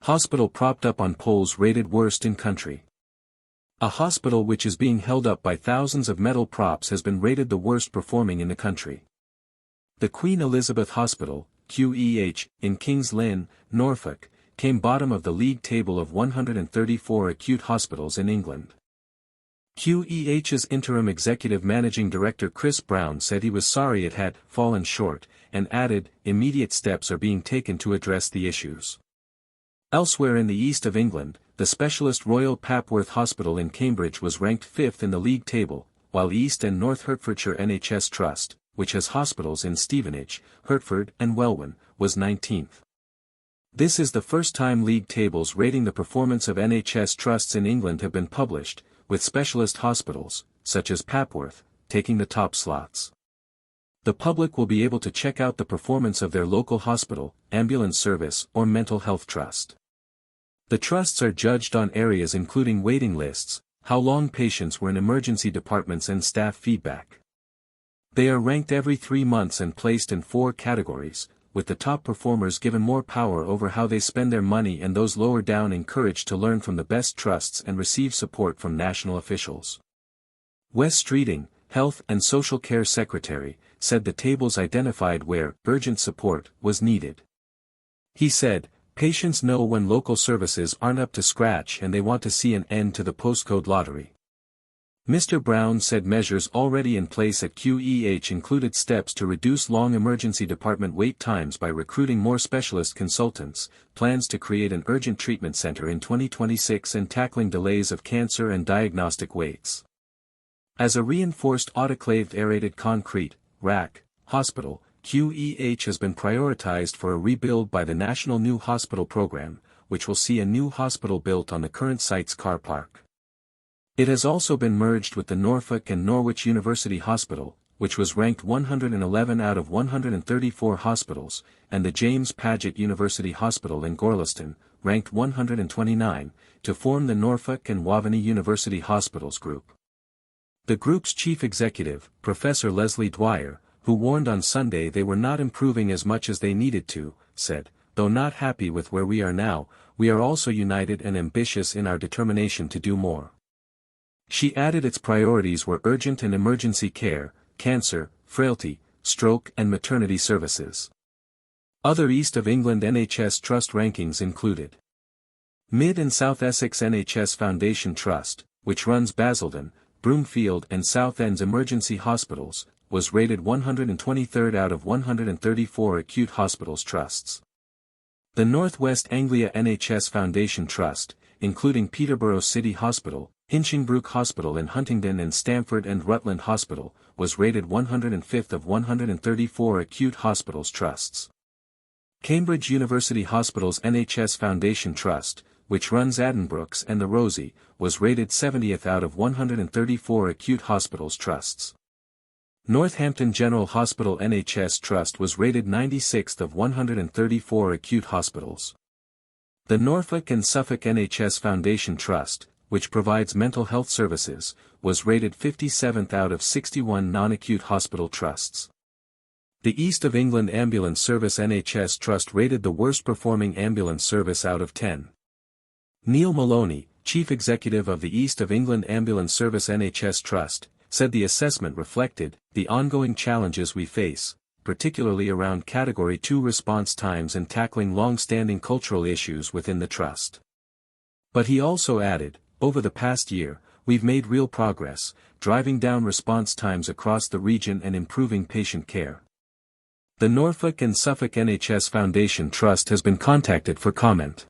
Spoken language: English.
Hospital propped up on poles rated worst in country. A hospital which is being held up by thousands of metal props has been rated the worst performing in the country. The Queen Elizabeth Hospital, QEH, in King's Lynn, Norfolk, came bottom of the league table of 134 acute hospitals in England. QEH's interim executive managing director Chris Brown said he was sorry it had fallen short, and added, immediate steps are being taken to address the issues. Elsewhere in the east of England, the specialist Royal Papworth Hospital in Cambridge was ranked 5th in the league table, while East and North Hertfordshire NHS Trust, which has hospitals in Stevenage, Hertford and Welwyn, was 19th. This is the first time league tables rating the performance of NHS trusts in England have been published, with specialist hospitals, such as Papworth, taking the top slots. The public will be able to check out the performance of their local hospital, ambulance service or mental health trust. The trusts are judged on areas including waiting lists, how long patients were in emergency departments and staff feedback. They are ranked every 3 months and placed in 4 categories, with the top performers given more power over how they spend their money and those lower down encouraged to learn from the best trusts and receive support from national officials. Wes Streeting, Health and Social Care Secretary, said the tables identified where urgent support was needed. He said, patients know when local services aren't up to scratch and they want to see an end to the postcode lottery. Mr. Brown said measures already in place at QEH included steps to reduce long emergency department wait times by recruiting more specialist consultants, plans to create an urgent treatment center in 2026 and tackling delays of cancer and diagnostic waits. As a reinforced autoclaved aerated concrete, RAC, hospital, QEH has been prioritized for a rebuild by the National New Hospital Program, which will see a new hospital built on the current site's car park. It has also been merged with the Norfolk and Norwich University Hospital, which was ranked 111 out of 134 hospitals, and the James Paget University Hospital in Gorleston, ranked 129, to form the Norfolk and Waveney University Hospitals Group. The group's chief executive, Professor Leslie Dwyer, who warned on Sunday they were not improving as much as they needed to, said, though not happy with where we are now, we are also united and ambitious in our determination to do more. She added its priorities were urgent and emergency care, cancer, frailty, stroke and maternity services. Other East of England NHS Trust rankings included Mid and South Essex NHS Foundation Trust, which runs Basildon, Broomfield and Southend's emergency hospitals, was rated 123rd out of 134 acute hospitals trusts. The North West Anglia NHS Foundation Trust, including Peterborough City Hospital, Hinchingbrook Hospital in Huntingdon and Stamford and Rutland Hospital, was rated 105th of 134 acute hospitals trusts. Cambridge University Hospital's NHS Foundation Trust, which runs Addenbrooke's and the Rosie, was rated 70th out of 134 acute hospitals trusts. Northampton General Hospital NHS Trust was rated 96th of 134 acute hospitals. The Norfolk and Suffolk NHS Foundation Trust, which provides mental health services, was rated 57th out of 61 non-acute hospital trusts. The East of England Ambulance Service NHS Trust rated the worst performing ambulance service out of 10. Neil Maloney, Chief Executive of the East of England Ambulance Service NHS Trust, said the assessment reflected the ongoing challenges we face, particularly around Category 2 response times and tackling long-standing cultural issues within the trust. But he also added, over the past year, we've made real progress, driving down response times across the region and improving patient care. The Norfolk and Suffolk NHS Foundation Trust has been contacted for comment.